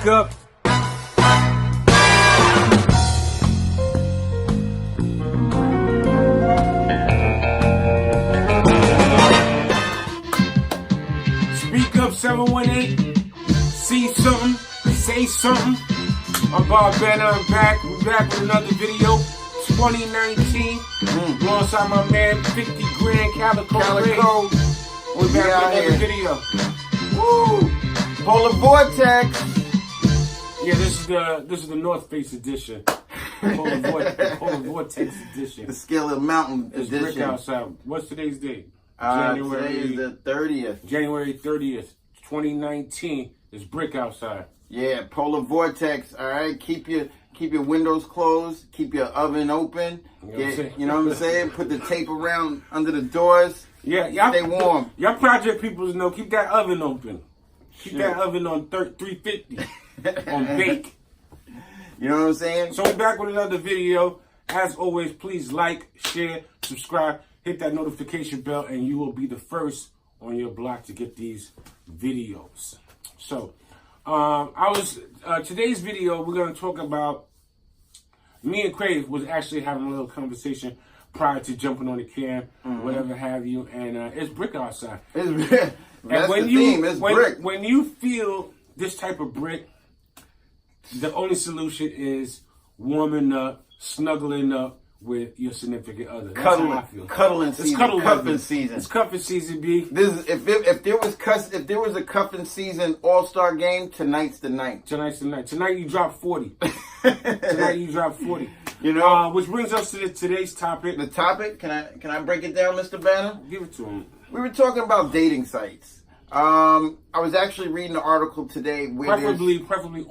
Speak up. Speak up 718. See something, say something. I'm Bob Banner, I'm back. We're back with another video. 2019. Alongside my man 50 Grand Calico. We're back with another video. Woo! Polar Vortex. Yeah, this is the North Face edition. Polar Vortex edition. The Skillet Mountain It's edition. brick outside. What's today's date? Today is the 30th. January 30th, 2019. It's brick outside. Yeah, Polar Vortex. All right, keep your windows closed. Keep your oven open. You know what I'm saying? Put the tape around under the doors. Yeah, y'all Stay warm. Y'all project peoples know. Keep that oven open. Keep that oven on 350 on bake. You know what I'm saying? So we're back with another video. As always, please like, share, subscribe, hit that notification bell, and you will be the first on your block to get these videos. So, today's video, we're going to talk about, me and Crave was actually having a little conversation prior to jumping on the cam, whatever have you, and it's brick outside. That's the theme, it's brick. When you feel this type of brick, the only solution is warming up, snuggling up with your significant other. That's how I feel. Cuddling season. Cuffing season. It's cuffing season, B. If there was a cuffing season all-star game, tonight's the night. Tonight's the night. Tonight you drop 40. Tonight you drop 40. You know, which brings us to today's topic. The topic, can I break it down, Mr. Banner? Give it to him. We were talking about dating sites. I was actually reading an article today where preferably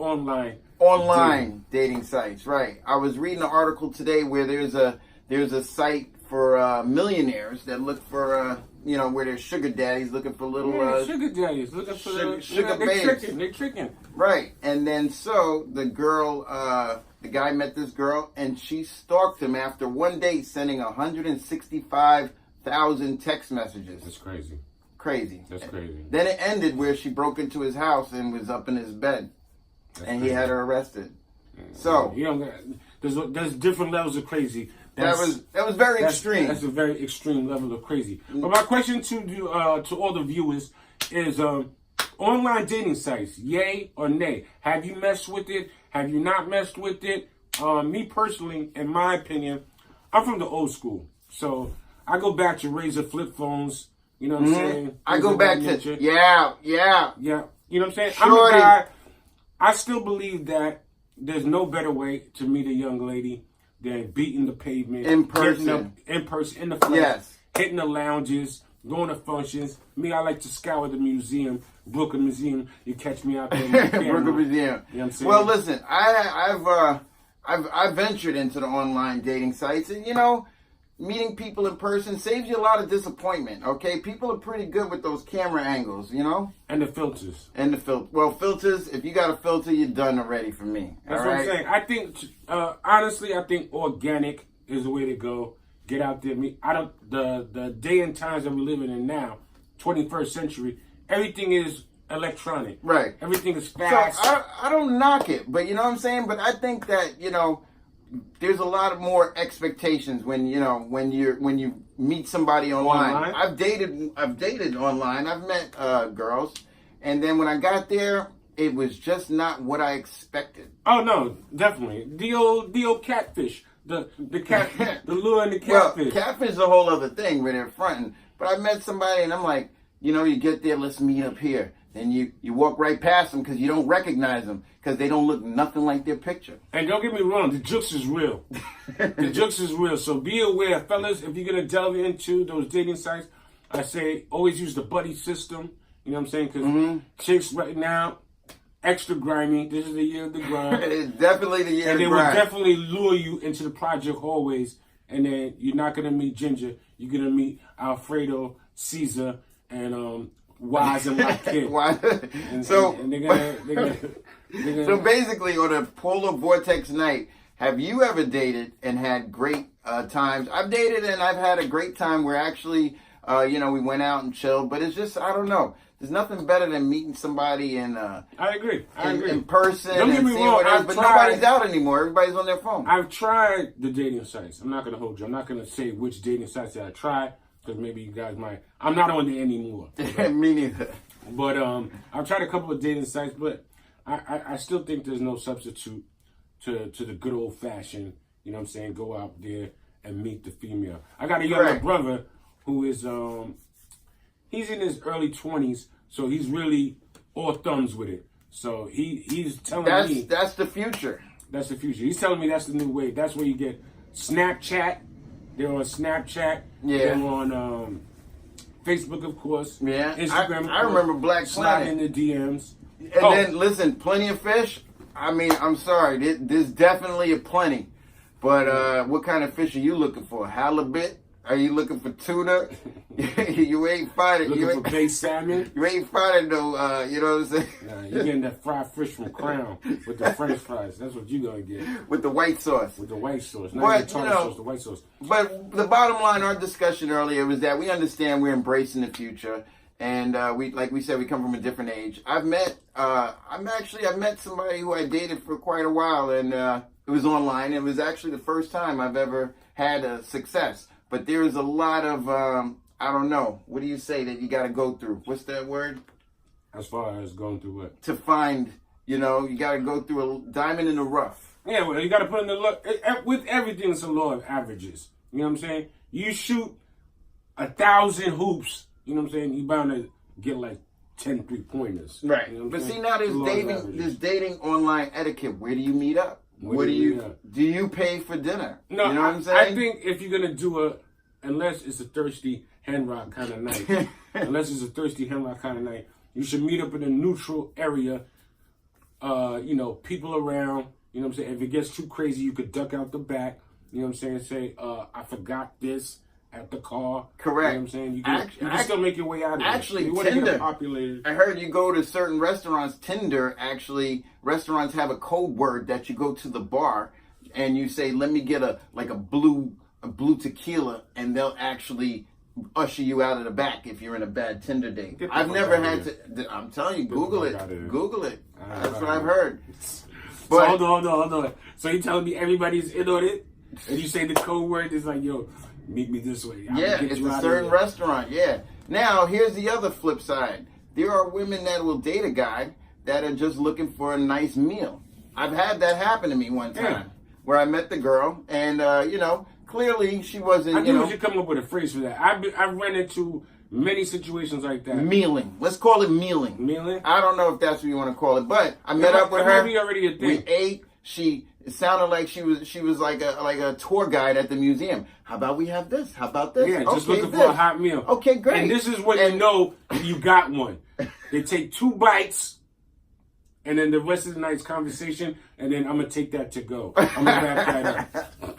online dating sites, right? I was reading an article today where there's a site for millionaires that look for where there's sugar daddies looking for little sugar daddies looking for sugar babes. They're tricking. Right, and then so the guy met this girl and she stalked him after one date, sending 165,000 text messages. That's crazy. That's crazy. Then it ended where she broke into his house and was up in his bed, and he had her arrested. So there's different levels of crazy. That was very extreme. That's a very extreme level of crazy. But my question to all the viewers is: online dating sites, yay or nay? Have you messed with it? Have you not messed with it? Me personally, in my opinion, I'm from the old school, so I go back to Razor flip phones. You know what I'm saying? I go back to yeah. You know what I'm saying? Shorty. I'm a guy. I still believe that there's no better way to meet a young lady than beating the pavement in person, in the flesh, yes, hitting the lounges, going to functions. Me, I like to scour the museum, Brooklyn Museum. You catch me out there, in the Brooklyn Museum. You know what I'm saying? Well, listen, I've ventured into the online dating sites, and meeting people in person saves you a lot of disappointment, okay? People are pretty good with those camera angles, And the filters. Well, filters, if you got a filter, you're done already for me. That's what I'm saying. I think, honestly, I think organic is the way to go. Get out there. The day and times that we're living in now, 21st century, everything is electronic. Right. Everything is fast. So I don't knock it, but you know what I'm saying? But I think that, there's a lot of more expectations when you meet somebody online. I've dated online. I've met girls, and then when I got there, it was just not what I expected. Oh no, definitely the old catfish, the lure and the catfish. Well, catfish is a whole other thing where they're fronting. But I met somebody, and I'm like, you get there, let's meet up here. Then you walk right past them because you don't recognize them because they don't look nothing like their picture. And don't get me wrong, the jokes is real. The jokes is real. So be aware, fellas, if you're going to delve into those dating sites, I say always use the buddy system. You know what I'm saying? Because chicks right now, extra grimy. This is the year of the grind. It's definitely the year of the grind. And they will definitely lure you into the project hallways. And then you're not going to meet Ginger. You're going to meet Alfredo, Caesar, and Wise and White Kid. So basically, on a Polar Vortex night, have you ever dated and had great times? I've dated and I've had a great time where actually You know, we went out and chilled, but it's just, I don't know. There's nothing better than meeting somebody in I agree. in person. Don't get me wrong, but nobody's out anymore. Everybody's on their phone. I've tried the dating sites. I'm not going to hold you. I'm not going to say which dating sites that I tried, because maybe you guys might. I'm not on there anymore. Me neither. But I've tried a couple of dating sites, but I still think there's no substitute to the good old fashioned, you know what I'm saying, go out there and meet the female. I got a younger brother who is he's in his early 20s, so he's really all thumbs with it. So he's telling me that's the future. That's the future. He's telling me that's the new wave. That's where you get Snapchat. They're on Snapchat. Yeah. They're on Facebook, of course. Yeah. Instagram. I remember Black Slide Planet. in the DMs. And then, listen, Plenty of Fish. I mean, I'm sorry. There's definitely a plenty. But what kind of fish are you looking for? Halibut? Are you looking for tuna? You ain't finding. Looking for baked salmon? You ain't finding no, you know what I'm saying? Nah, you're getting that fried fish from Crown with the French fries. That's what you're going to get. With the white sauce. With the white sauce. Not the tartar sauce, the white sauce. But the bottom line, our discussion earlier was that we understand we're embracing the future. And we, like we said, we come from a different age. I've met somebody who I dated for quite a while, and it was online. It was actually the first time I've ever had a success. But there is a lot of, I don't know, what do you say that you got to go through? What's that word? As far as going through what? To find, you know, you got to go through a diamond in the rough. Yeah, well, you got to put in the look. With everything, it's a law of averages. You know what I'm saying? You shoot 1,000 hoops, you know what I'm saying? You're bound to get like 10 3-pointers. Right. You know but see, now there's dating online etiquette. Where do you meet up? Do you pay for dinner? No, you know what I'm saying? I think if you're gonna do unless it's a thirsty hen rock kind of night, you should meet up in a neutral area. You know, people around. You know what I'm saying? If it gets too crazy, you could duck out the back. You know what I'm saying? Say, I forgot this at the car. Correct. You know what I'm saying? You can still make your way out of it. Actually, you want to Tinder. get populated. I heard you go to certain restaurants. Tinder, actually, restaurants have a code word that you go to the bar and you say, "Let me get a blue tequila," and they'll actually usher you out of the back if you're in a bad Tinder date. I've never had to. I'm telling you, Google it. Google it. That's what I've heard. But so hold on. So you telling me everybody's in on it, and you say the code word is like, "Yo, meet me this way." It's a certain restaurant. Yeah. Now, here's the other flip side. There are women that will date a guy that are just looking for a nice meal. I've had that happen to me one time, where I met the girl, and you know, clearly she wasn't. I think we should come up with a phrase for that. I've run into many situations like that. Mealing. Let's call it mealing. Mealing? I don't know if that's what you want to call it, but I met up with her. Maybe already a thing. We ate. It sounded like she was like a tour guide at the museum. How about we have this? How about this? Yeah, just looking for a hot meal. Okay, great. And this is when you know you got one. They take 2 bites, and then the rest of the night's conversation, and then I'm gonna take that to go. I'm gonna wrap that up.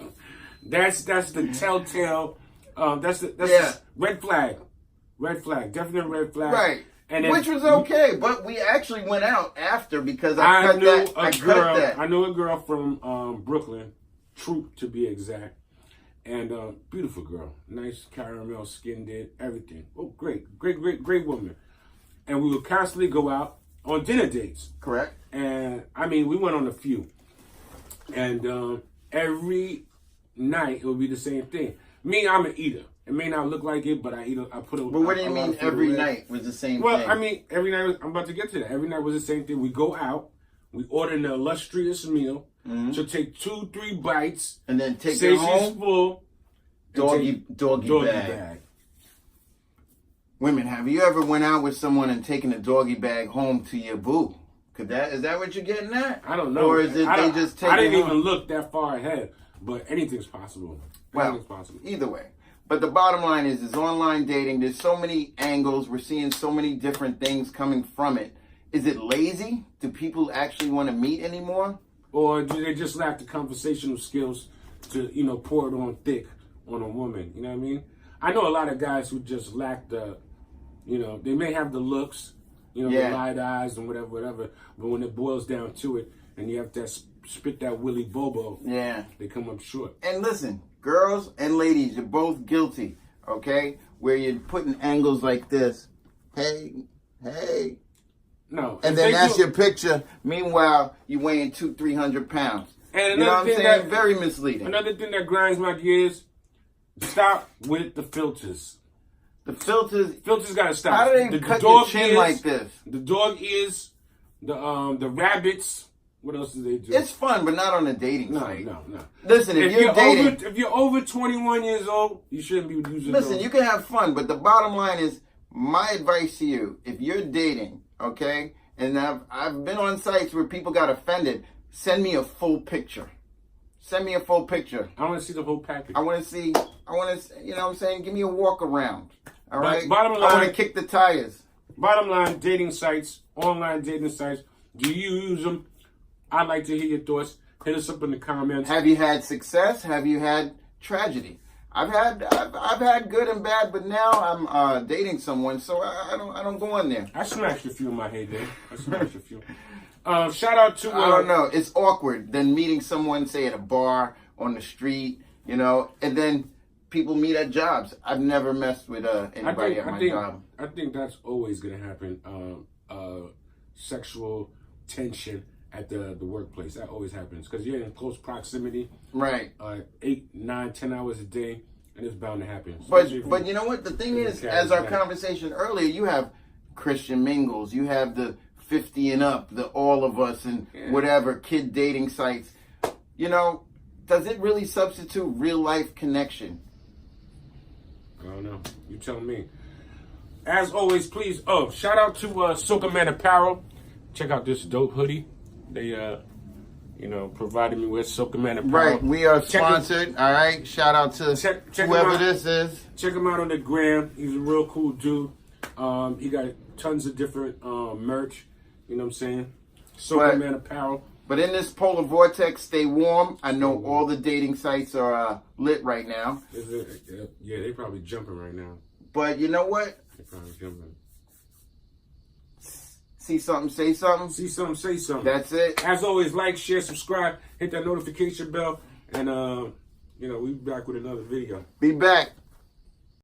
That's the telltale. That's the red flag. Red flag. Definite red flag. Right. And which was okay, but we actually went out after because I knew a girl from Brooklyn, Troop to be exact, and beautiful girl, nice caramel skin, did everything. Oh, great woman. And we would constantly go out on dinner dates. Correct. And I mean, we went on a few, and every night it would be the same thing. Me, I'm an eater. It may not look like it, but I put a. But what do you mean every night was the same thing? Well, I mean, every night, I'm about to get to that. Every night was the same thing. We go out, we order an illustrious meal, she'll take 2-3 bites, and then take say it home. She's full. Doggy bag. Women, have you ever went out with someone and taken a doggy bag home to your boo? Is that what you're getting at? I don't know. Or is it they just take it home? I didn't even look that far ahead, but anything's possible. Anything's possible. Either way. But the bottom line is online dating. There's so many angles. We're seeing so many different things coming from it. Is it lazy? Do people actually want to meet anymore? Or do they just lack the conversational skills to, you know, pour it on thick on a woman? You know what I mean? I know a lot of guys who just lack the, you know, they may have the looks, you know, the light eyes and whatever. But when it boils down to it and you have to spit that Willy Bobo, they come up short. And listen, girls and ladies, you're both guilty, okay? where you're putting angles like this. Hey. No. And then that's your picture. Meanwhile, you weighing 200-300 pounds. And you know what I'm saying? Very misleading. Another thing that grinds my gears, stop with the filters. The filters gotta stop. How do they cut your chin like this? The dog ears, the rabbits. What else do they do? It's fun, but not on a dating site. No. Listen, if you're dating, if you're over 21 years old, you shouldn't be using. Listen, you can have fun, but the bottom line is my advice to you: if you're dating, okay, and I've been on sites where people got offended. Send me a full picture. Send me a full picture. I want to see the whole package. I want to, you know what I'm saying? Give me a walk around. All right? Bottom line, I want to kick the tires. Bottom line, dating sites, online dating sites, do you use them? I'd like to hear your thoughts. Hit us up in the comments. Have you had success? Have you had tragedy? I've had good and bad, but now I'm dating someone, so I don't go on there. I smashed a few in my heyday. Shout out to... I don't know. It's awkward than meeting someone, say, at a bar, on the street, you know, and then people meet at jobs. I've never messed with anybody at my job. I think that's always going to happen. Sexual tension at the workplace. That always happens because you're in close proximity. Right. 8, 9, 10 hours a day, and it's bound to happen. But you know what? The thing is, as our conversation earlier, you have Christian mingles. You have the 50 and up, the all of us and whatever, kid dating sites. You know, does it really substitute real life connection? I don't know. You tell me. As always, please, shout out to Soca Man Apparel. Check out this dope hoodie. They, provided me with Soca Man Apparel. Right, we are sponsored. All right, shout out to whoever this is. Check him out on the gram. He's a real cool dude. He got tons of different merch. You know what I'm saying? Soca Man Apparel. But in this polar vortex, stay warm. I know all the dating sites are lit right now. Yeah, they probably jumping right now. But you know what? They probably jumping. See something, say something. See something, say something. That's it. As always, like, share, subscribe, hit that notification bell, and we'll be back with another video. Be back.